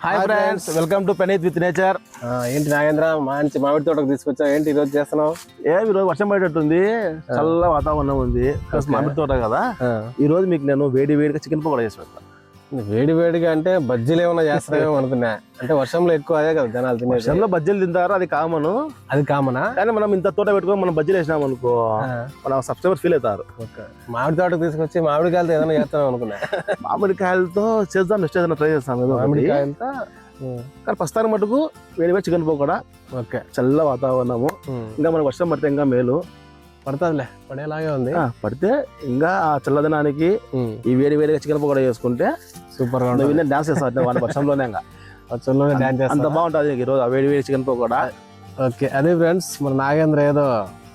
Hi friends, welcome to Peneeth with nature. ఏంటి నాగేంద్ర, మంచి మామిడి తోటకు తీసుకొచ్చావు. ఏంటి ఈరోజు చేస్తున్నావు? ఈరోజు వర్షం పడేటట్టుంది, చల్ల వాతావరణం ఉంది, ప్లస్ మామిడి తోట కదా. ఈ రోజు మీకు నేను వేడిగా చికెన్ పకోడా చేసి పెడతాను. వేడిగా అంటే బజ్జీలు ఏమైనా చేస్తామేమో అనుకున్నా. అంటే వర్షంలో ఎక్కువ అదే కదా జనాలు తినే. వర్షంలో బజ్జీలు తింటారు, అది కామనా. కానీ మనం ఇంత తోట పెట్టుకొని మనం బజ్జీలు వేసినాం అనుకో, మన సబ్స్క్రైబర్ ఫీల్ అవుతారు. మామిడి తోటకు తీసుకొచ్చి మామిడికాయలతో ఏదైనా చేస్తాం అనుకున్నా. మామిడికాయలతో చేద్దాం, నెక్స్ట్ ఏదైనా ట్రై చేస్తాం. మామిడికాయలతో కానీ ప్రస్తుతానికి మటుకు వేడి చికెన్ పకోడా. ఓకే, చల్ల వాతావరణము, ఇంకా మనకు వర్షం పడితే ఇంకా మేలు. పడుతుందిలే, పడేలాగే ఉంది. పడితే ఇంకా ఆ చల్లదనానికి ఈ వేడిగా చికెన్ పకోడా చేసుకుంటే సూపర్ గా డాన్స్ చేస్తా వర్షంలోనే. ఇంకా వర్షంలోనే డాన్స్ చేస్తా, అంత బాగుంటుంది ఈ రోజు వేడి చికెన్ పకోడా. ఓకే, అదే ఫ్రెండ్స్, మన నాగేంద్ర ఏదో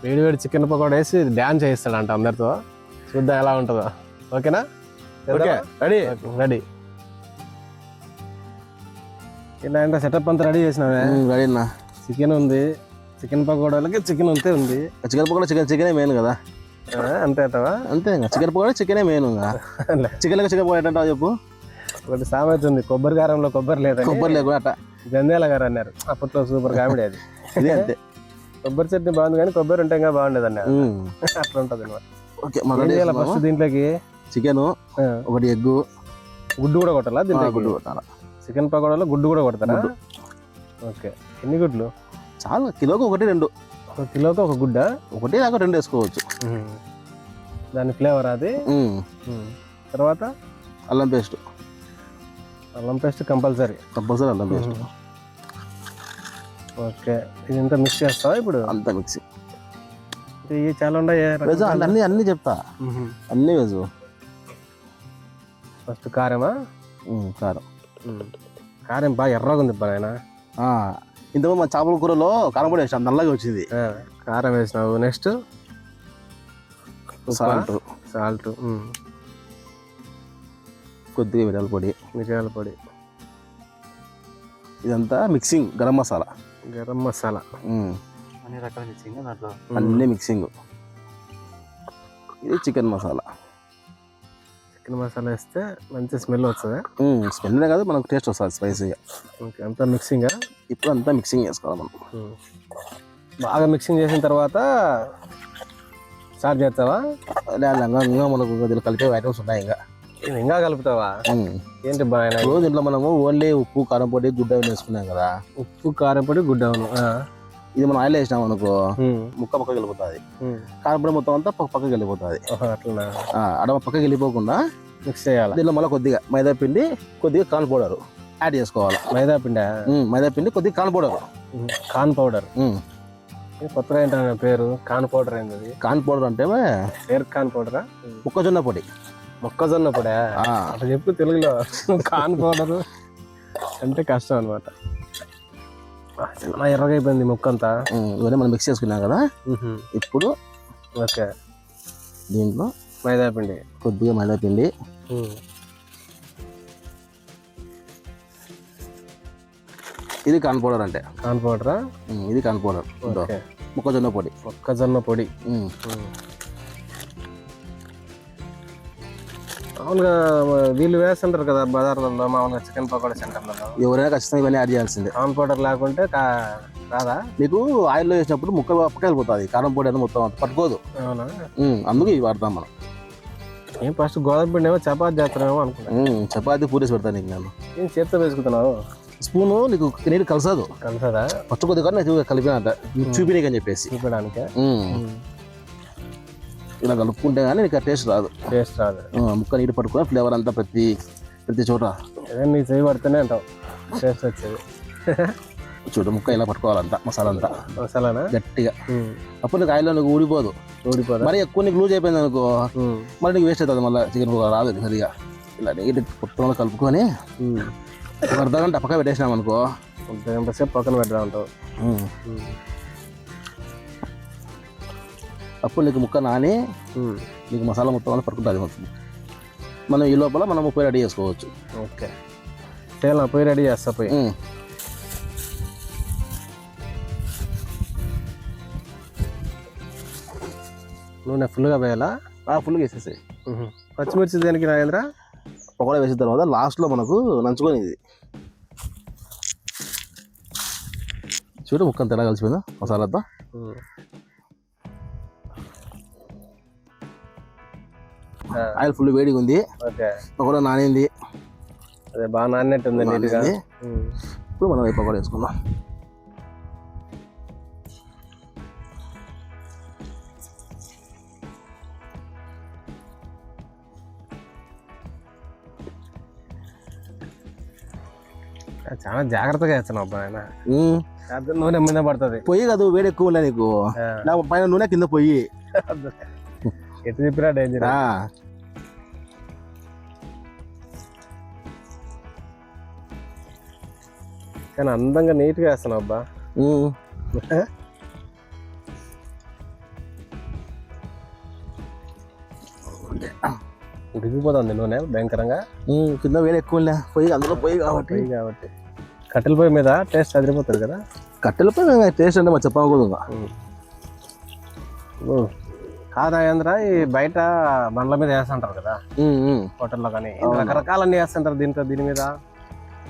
వేడి చికెన్ పకోడా వేసి డాన్స్ చేయిస్తాడంట అందరితో. చూద్దాం ఎలా ఉంటుందో. ఓకేనా? Okay, ready ready. ఇలా సెటప్ అంతా రెడీ చేసినావే? రెడీ అన్న. చికెన్ ఉంది, చికెన్ పకోడాలకి చికెన్ అంతే ఉంది. చికెన్ పకోడా చికెనే మెయిన్ కదా. అంతే అంటవా? అంతే, ఇంకా చికెన్ పకోడా చికెనే మెయిన్. చికెన్ పకోడా ఏంటంటే చెప్పు. ఒకటి సామెత ఉంది, కొబ్బరి కారంలో కొబ్బరి లేదు, కొబ్బరి లేకుండా అట్ట జంధ్యాల గారు అన్నారు అప్పట్లో. సూపర్ కామెడీ అది. ఇది అంతే. కొబ్బరి చట్నీ బాగుంది కానీ కొబ్బరి ఉంటే ఇంకా బాగుండేది అన్నారు. అట్లా ఉంటుంది అనమాట. ఓకే, ఫస్ట్ దీంట్లోకి చికెన్, ఒకటి ఎగ్గు, గుడ్డు కూడా కొట్టాలా దీంట్లో? గుడ్డు కొట్టాలా. చికెన్ పకోడాలో గుడ్డు కూడా కొడతారా? ఓకే, ఎన్ని గుడ్లు? చాలు, కిలోకి ఒకటి రెండు. ఒక కిలోకి ఒక గుడ్డ, ఒకటి లేక రెండు వేసుకోవచ్చు. దాని ఫ్లేవర్ అది. తర్వాత అల్లం పేస్ట్. అల్లం పేస్ట్ కంపల్సరీ అల్లం పేస్ట్. ఓకే, ఇదంతా మిక్స్ చేస్తావా ఇప్పుడు? అంతా మిక్స్. ఇవి చాలా ఉన్నాయి. అన్ని చెప్తా, అన్ని వెజ్. ఫస్ట్ కారమా? కారం బాగా ఎర్రగా ఉంది ఆయన. ఇంతకు మా చేపల కూరలో కారం పొడి వేసాం, నల్లగా వచ్చింది. కారం వేసినావు. నెక్స్ట్ సాల్ట్, కొద్దిగా మిరియాల పొడి. ఇదంతా మిక్సింగ్. గరం మసాలా అన్ని రకాల మిక్సింగ్ దాంట్లో, అన్ని మిక్సింగ్. ఇది చికెన్ మసాలా వేస్తే మంచి స్మెల్ వస్తుంది. స్మెల్ కాదు, మనకు టేస్ట్ వస్తుంది స్పైసీగా. ఓకే, అంతా మిక్సింగ్. ఇప్పుడు అంతా మిక్సింగ్ చేసుకోవాలి మనం. బాగా మిక్సింగ్ చేసిన తర్వాత స్టార్ట్ చేస్తావా? ఇంకా మనకు కలిపే ఐటమ్స్ ఉన్నాయి. ఇంకా కలుపుతావా? ఏంటి బాగా? రోజు ఇంట్లో మనము ఓన్లీ ఉప్పు, కారం పొడి, గుడ్డ వేసుకున్నాం కదా. ఉప్పు, కారం పొడి, గుడ్డ. ఇది మనం ఆయిల్ వేసినాం అనుకో, ముక్క పక్కకి వెళ్ళిపోతుంది. కారం పొడి మొత్తం అంతా పక్కకి వెళ్ళిపోతుంది. అట్లా అడ పక్కకి వెళ్ళిపోకుండా మిక్స్ చేయాలి. దీనిలో మళ్ళీ కొద్దిగా మైదా పిండి, కొద్దిగా కార్న్ పౌడర్ యాడ్ చేసుకోవాలి. మైదా పిండి, కొద్దిగా కార్న్ పౌడర్. కొత్తగా ఏంటంటే పేరు కార్న్ పౌడర్ అయింది. కార్న్ పౌడర్ అంటే కార్న్ పౌడరా? మొక్కజొన్న పొడి. అట్లా చెప్పు తెలుగులో. కార్న్ పౌడర్ అంటే కష్టం అనమాట. చాలా ఎర్రగా అయిపోయింది ముక్క అంతా. ఇవన్నీ మనం మిక్స్ చేసుకున్నాం కదా. ఇప్పుడు ఓకే, దీంట్లో కొద్దిగా మైదా పిండి, ఇది కార్న్ పౌడర్. అంటే కార్న్ పౌడరా? ఇది కార్న్ పౌడర్. మొక్కజొన్న పొడి. మామూలుగా వీళ్ళు వేస్తుంటారు కదా బజార్లలో, మామూలుగా చికెన్ పకోడా సెంటర్లలో. ఎవరైనా ఖచ్చితంగా ఇవన్నీ యాడ్ చేయాల్సిందే. కార్న్ పౌడర్ లేకుంటే రాదా? మీకు ఆయిల్లో వేసినప్పుడు ముక్క పక్క వెళ్ళిపోతుంది, కారం పొడి అనేది మొత్తం పట్టుకోదు. అవునా? అందుకు ఇవి వాడతాం మనం. ఏం ఫస్ట్ గోధుమ పిండి ఏమో చపాతి చేస్తున్నామో అనుకున్నా. చపాతి పూరేసి పెడతాను నీకు నేను. ఏం చేత్తో వేసుకుతున్నావు? స్పూను నీకు నీరు కలిసదా? ఫస్ట్ కొద్దిగా నేను కలిపినట్ట చూపినీకని చెప్పేసి చూపడానికి. ఇలా కలుపుకుంటే కానీ నీకు టేస్ట్ రాదు. ముక్క నీరు పట్టుకుని ఫ్లేవర్ అంతా ప్రతి చోట నీ చేయి పడితేనే అంటావు టేస్ట్ వచ్చేది. చూడు, ముక్క ఇలా పట్టుకోవాలంతా, మసాలానా గట్టిగా. అప్పుడు నీకు ఆయిల్లో నీకు ఊడిపోదు. మరి ఎక్కువ నీకు లూజ్ అయిపోయింది అనుకో, మరి నీకు వేస్ట్ అవుతుంది. మళ్ళీ చికెన్ పకోడా రాదు సరిగా. ఇలా నీటి పుట్టంలో కలుపుకొని ఒక అర్ధగంట పక్క పెట్టేసినాం అనుకో, సేపు పక్కన పెడతా ఉంటావు. అప్పుడు నీకు ముక్క నాని నీకు మసాలా మొత్తం వల్ల పడుకుంటుంది మొత్తం. మనం ఈ లోపల మనం పొయ్యి రెడీ చేసుకోవచ్చు. ఓకే, పొయ్యి రెడీ చేస్తా. నూనె ఫుల్గా వేయాలా? ఫుల్గా వేసేసాయి. పచ్చిమిర్చి దేనికి నాగేంద్ర? పకోడా వేసిన తర్వాత లాస్ట్లో మనకు నంచుకొని ఇది చూడు ముక్క అంతా ఎలా కలిసిపోయిందా మసాలాతో. ఆయిల్ ఫుల్ వేడిగా ఉంది. ఓకే, పకోడా నానింది. అదే బాగా నాన్నట్టుంది నీట్గా. ఇప్పుడు మనం ఈ పకోడా వేసుకుందాం. చాలా జాగ్రత్తగా వేస్తున్నావు అబ్బా ఆయన. నూనె మీద పడుతుంది. పొయ్యి కాదు, వేడి ఎక్కువ ఉండే నీకు. పైన నూనె కింద పొయ్యి. ఎటు చెప్పినా డేంజర్. కానీ అందంగా నీట్గా వేస్తున్నావు అబ్బా. ఉడికిపోతుంది నూనె భయంకరంగా. కింద వేడి ఎక్కువ ఉండే పొయ్యి, అందులో పొయ్యి కాబట్టి. కట్టెల పొయ్యి మీద టేస్ట్ అదిరిపోతుంది కదా. కట్టెల పొయ్యి టేస్ట్ అంటే మరి చెప్పకూడదు. కాదా ఏంద్ర, ఈ బయట బండ్ల మీద వేస్తుంటారు కదా హోటల్లో, కానీ రకరకాలన్నీ వేస్తుంటారు దీని మీద.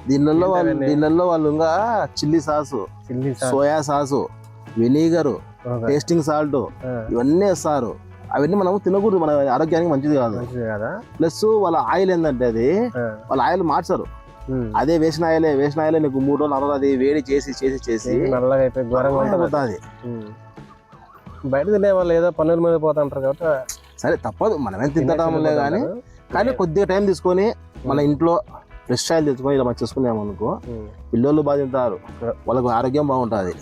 దీనిలో వాళ్ళు ఇంకా chilli sauce, soya sauce, vinegar, tasting salt ఇవన్నీ వేస్తారు. అవన్నీ మనం తినకూడదు, మన ఆరోగ్యానికి మంచిది కాదు కదా. ప్లస్ వాళ్ళ ఆయిల్ ఏంటంటే అది వాళ్ళ ఆయిల్ మార్చారు. అదే వేసిన ఆయిలే నీకు 3 రోజులు 4 రోజులు అది వేడి చేసి నల్లగా అయిపోయి ఘోరంగా పోతుంది. బయట తినే వాళ్ళు ఏదో పనుల మీద పోతుంటారు కాబట్టి సరే తప్పదు, మనమేం తింటాంలే. కానీ కొద్దిగా టైం తీసుకొని మన ఇంట్లో ఫ్రెష్ ఆయిల్ తెచ్చుకొని ఇలా మనం చేసుకున్నామనుకో, పిల్లలు బాగా తింటారు, వాళ్ళకు ఆరోగ్యం బాగుంటుంది.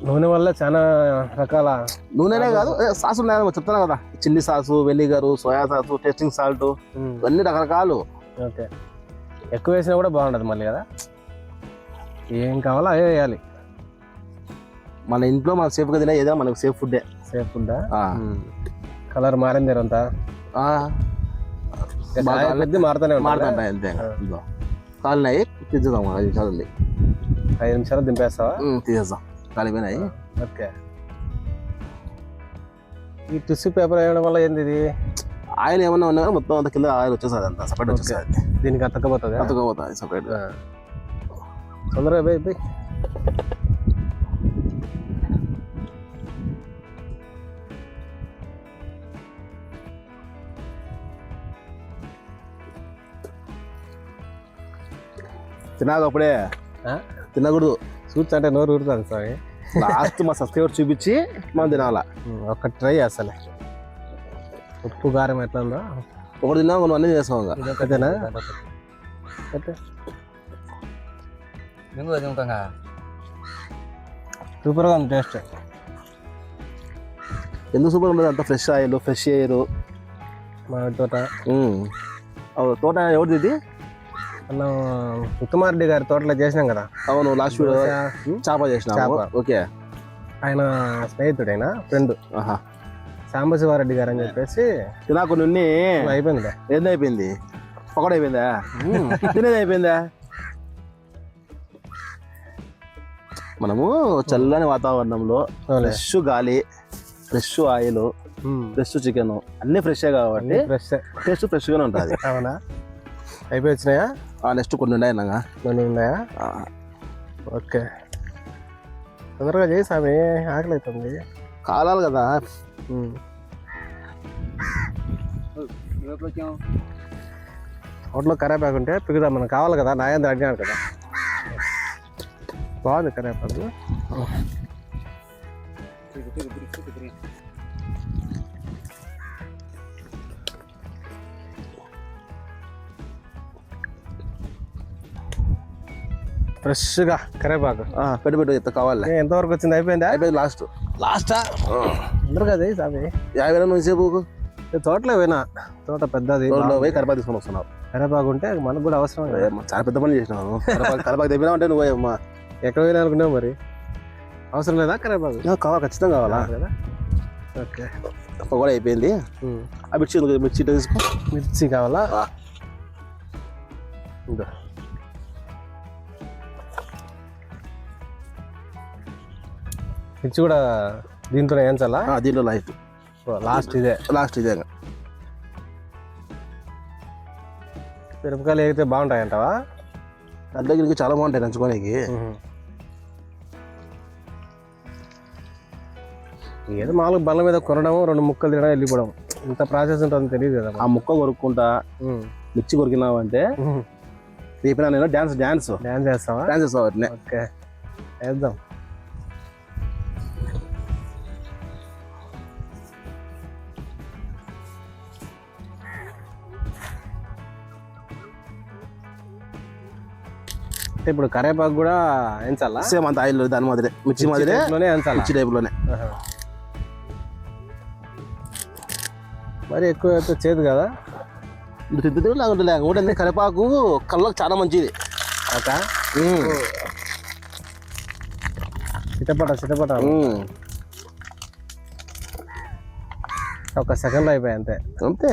నూనె వల్ల చాలా రకాల నూనెనే కాదు, సాసు ఉన్నాయని చెప్తాను కదా. Chilli sauce, vinegar, soya sauce, tasting salt ఇవన్నీ రకరకాలు. ఓకే, ఎక్కువ వేసినా కూడా బాగుంటుంది మళ్ళీ కదా. ఏం కావాలో అదే వేయాలి. మన ఇంట్లో మనం సేఫ్గా తినే ఏదో మనకు సేఫ్ ఫుడ్డే. సేఫ్ ఫుడ్డా? కలర్ మారింది అంతా మారుతానే మారుతుంటాయి అంతే. కాలినాయి తీసేద్దాం, 5 నిమిషాలు ఉంది. 5 నిమిషాలు దింపేస్తావా? తీసేద్దాం, కాలిపోయినాయి. ఓకే, ఈ టిష్యూ పేపర్ వేయడం వల్ల ఏంది ఇది? ఆయిల్ ఏమన్నా ఉన్నా మొత్తం అంత కింద ఆయిల్ వచ్చేస్తుంది, అంతా సపరేట్ వచ్చేస్తుంది. దీనికి అతకపోతుంది సపరేట్. తొందరగా పోయి తినాక అప్పుడే తినకూడదు. చూస్తే నోరు ఊరుతుంది స్వామి. లాస్ట్ మా సబ్స్క్రైబర్ చూపించి మనం తినాలా. ఒక ట్రై చేస్తాను. ఉప్పు కారం ఎట్లా ఉందో ఒకటి తిన్నా మనం అన్నీ చేస్తాం. అంతేనా? సూపర్గా ఉంది టేస్ట్. ఎందుకు సూపర్ ఉండదు? అంత ఫ్రెష్ ఆయిల్, ఫ్రెష్ ఎయిర్. మామిడి తోట. తోట ఎవరిది ఇది? మనం ఉత్తమారెడ్డి గారి తోటలో చేసినాం కదా. అవును, లాస్ట్ చేప చేసినాము. ఓకే, ఆయన స్నేహితుడైనా ఫ్రెండ్ సాంబశివారెడ్డి గారు అని చెప్పేసి నాకు నుండి అయిపోయింది. ఏంది అయిపోయింది? పకోడా అయిపోయిందా? తినేది అయిపోయిందా? మనము చల్లని వాతావరణంలో ఫ్రెష్ గాలి, ఫ్రెష్ ఆయిల్, ఫ్రెష్ చికెన్ అన్ని ఫ్రెష్ కాబట్టి టేస్ట్ ఫ్రెష్గానే ఉంటుంది. అవునా? అయిపోయి వచ్చినాయా? నెక్స్ట్ కొన్ని ఉన్నాయా? ఓకే, తొందరగా చేయి స్వామి, ఆకలి అవుతుంది. కాలాలి కదా. హోటల్లో కరేపాకు ఉంటే పిగుదాం, మనకు కావాలి కదా. నాయంద్ర అడిగినాడు కదా. బాగుంది కరేపాకు. ఫ్రెష్గా కరేపాకు పెట్టు ఎంత కావాలి. ఎంతవరకు వచ్చింది? అయిపోయిందా? అయిపోయింది. లాస్టా అందరు కదా స్వామి. 50 నుంచి సేపు తోటలో పోయినా, తోట పెద్దది, పోయి కరేపాకు తీసుకొని వస్తున్నావు. కరేపాకు ఉంటే మనకు కూడా అవసరం. చాలా పెద్ద పని చేసినావు. కరేపాకు తెప్పినా అంటే నువ్వు అమ్మా ఎక్కడ పోయినా అనుకున్నావు. మరి అవసరం లేదా కరేపాకు? కావాలి, ఖచ్చితంగా కావాలా కదా. ఓకే, కూడా అయిపోయింది. ఆ మిర్చి తీసుకో. మిర్చి కావాలా? ఇంకా మిర్చి కూడా దీంట్లో వేయించాలా? దీంట్లో లాస్ట్ ఇదే. మిరపకాయలు వేగితే బాగుంటాయి అంటావా? దాంట్లో చాలా బాగుంటాయి నంచుకోనికి. ఏదో మామూలుగా బల్ల మీద కొనడం 2 ముక్కలు తినడం వెళ్ళిపోవడం ఇంత ప్రాసెస్ ఉంటుందని తెలియదు కదా. ఆ ముక్క కొరుక్కుంటా మిర్చి కొరికినావంటే రేపు నేను డాన్స్ చేస్తావా? డాన్స్ చేస్తావు అట్నే. ఓకే వేద్దాం. ఇప్పుడు కరేపాకు కూడా ఎంచాలా? సేమ్ అంత ఆయిల్ దాని మాదిరి మిర్చి మాదిరి మిర్చి టైప్లోనే. మరి ఎక్కువ అయితే చేదు కదా? తిద్దుతూ లాగుంటుంది. ఒకటి కరేపాకు కళ్ళకు చాలా మంచిది. చిటపట ఒక సెకండ్లో అయిపోయాయి అంతే.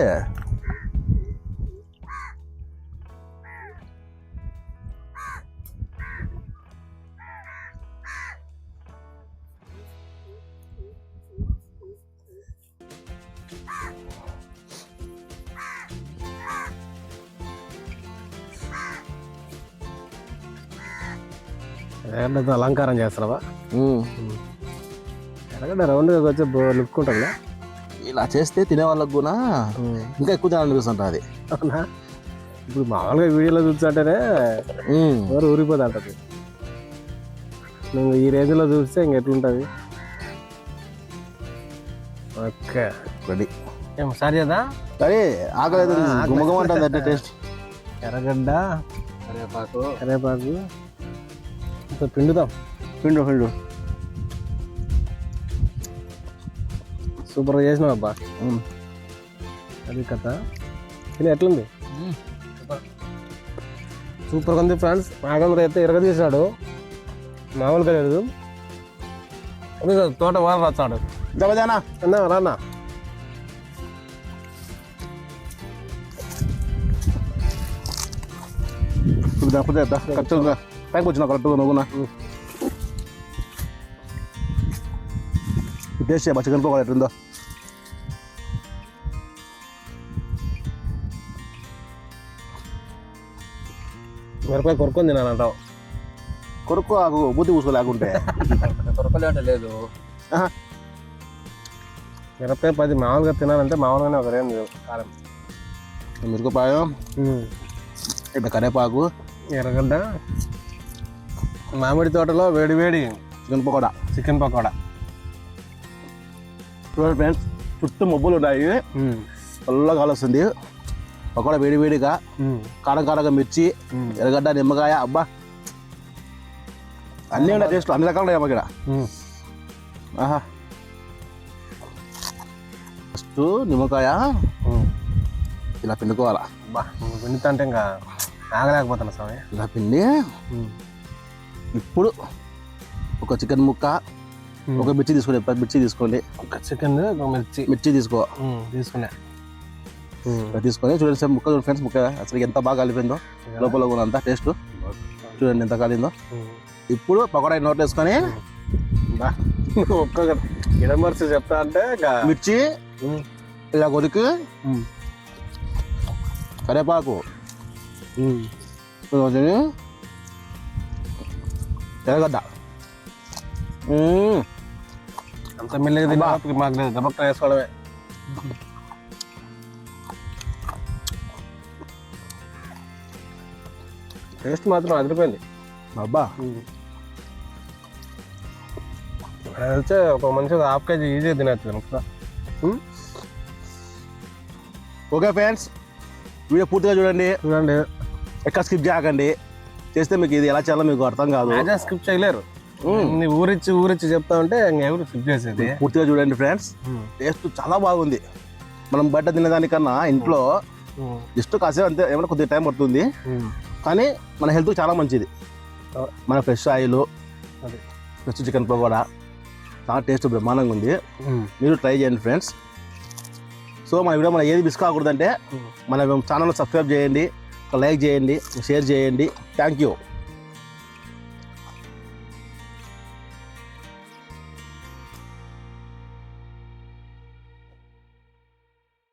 ఎర్రగడ్డతో అలంకారం చేస్తావా? ఎర్రగడ్డ రౌండ్గా వచ్చి లుక్ ఉంటుందా? ఇలా చేస్తే తినే వాళ్ళకు కూడా ఇంకా ఎక్కువ తినాలనిపిస్తుంటుంది. అవునా? ఇప్పుడు మామూలుగా వీడియోలో చూస్తుంటేనే ఎవరు ఊరిపోతా ఉంటుంది. నువ్వు ఈ రేంజ్లో చూస్తే ఇంకెట్లుంటుంది? Okay ready. ఏం స్టార్ట్ చేద్దా? సరే ఆకలి గుమ్మగమంటుంది అంటే టేస్ట్. ఎర్రగడ్డ కరేపాకు పిండుదాం. పిండు సూపర్గా చేసినావు అబ్బా. అది కథ. తిని ఎట్లుంది? సూపర్గా ఉంది ఫ్రెండ్స్. నాగంద్ర అయితే ఎరగ తీసాడు, మామూలుగా లేదు. తోట వాన రాచాడు. అన్నా రానా? పైకి వచ్చిన కరెక్ట్గా నువ్వునా టేస్ట్ చేయబా. చికెన్ పకోడా ఎట్లుందో? మిరపకాయ కొరుక్కొని తినాలంటావు? కొరుక్కో ఆకు బుద్ధి కూసుకోలేకుంటే కొరకలేట లేదు. మిరపకాయ 10 మామూలుగా తినాలంటే మామూలుగానే ఒక రేంజ్ కారం. మిరపకాయ ఇట్లా కరేపాకు ఎర్రగడ్డ మామిడి తోటలో వేడి చికెన్ పకోడా. చూడండి ఫ్రెండ్స్, చుట్టూ మబ్బులు ఉన్నాయి, చల్లగా గాలి వస్తుంది. పకోడా వేడిగా కారంగా మిర్చి, ఎర్రగడ్డ, నిమ్మకాయ. అబ్బా అన్నీ ఉన్నాయి టేస్ట్, అన్ని రకాలు ఉన్నాయి ఇక్కడ. ఫస్ట్ నిమ్మకాయ ఇలా పిండుకోవాలా. అబ్బా పిండుతా అంటే ఇంకా ఆగలేకపోతున్నా స్వామి. ఇలా పిండి ఇప్పుడు ఒక చికెన్ ముక్క, ఒక మిర్చి తీసుకోండి. తీసుకోండి. ఒక చికెన్, ఒక మిర్చి తీసుకున్నా. తీసుకొని చూడండి సార్, ముక్క చూడండి ఫ్రెండ్స్, ముక్క అసలు ఎంత బాగా కలిపిందో, లోపల కూడా అంతా టేస్ట్ చూడండి ఎంత కాలిందో. ఇప్పుడు పకోడా నోట్లు వేసుకొని ఒక్క ఇడమర్చి చెప్తా అంటే మిర్చి ఇలా కొరికి, కరేపాకు, ఎర్రగడ్డ అంత మెల్లగా మాకు లేదు, గబక్క వేసుకోవడమే. టేస్ట్ మాత్రం అదిరిపోయింది. అబ్బా వెళ్తే ఒక మనిషి 1/2 kg ఈజీగా తినేస్తుంది. ఓకే ఫ్రెండ్స్, వీడియో పూర్తిగా చూడండి. ఎక్కడ స్కిప్ చేయకండి. చేస్తే మీకు ఇది ఎలా చేయాలో మీకు అర్థం కాదు. స్కిప్ చేయలేరు. ఊరిచ్చి చెప్తా ఉంటే ఎవరు స్కిప్ చేసేది. పూర్తిగా చూడండి ఫ్రెండ్స్, టేస్ట్ చాలా బాగుంది. మనం బయట తినేదానికన్నా ఇంట్లో జస్ట్ కాసేపు అంతే, ఏమైనా కొద్దిగా టైం పడుతుంది, కానీ మన హెల్త్ చాలా మంచిది. మన fresh oil, fresh chicken pakoda చాలా టేస్ట్ బ్రహ్మాండంగా ఉంది. మీరు ట్రై చేయండి ఫ్రెండ్స్. సో మన వీడియో మనం ఏది మిస్ కాకూడదంటే మన ఛానల్ సబ్స్క్రైబ్ చేయండి, లైక్ చేయండి, షేర్ చేయండి. Thank you.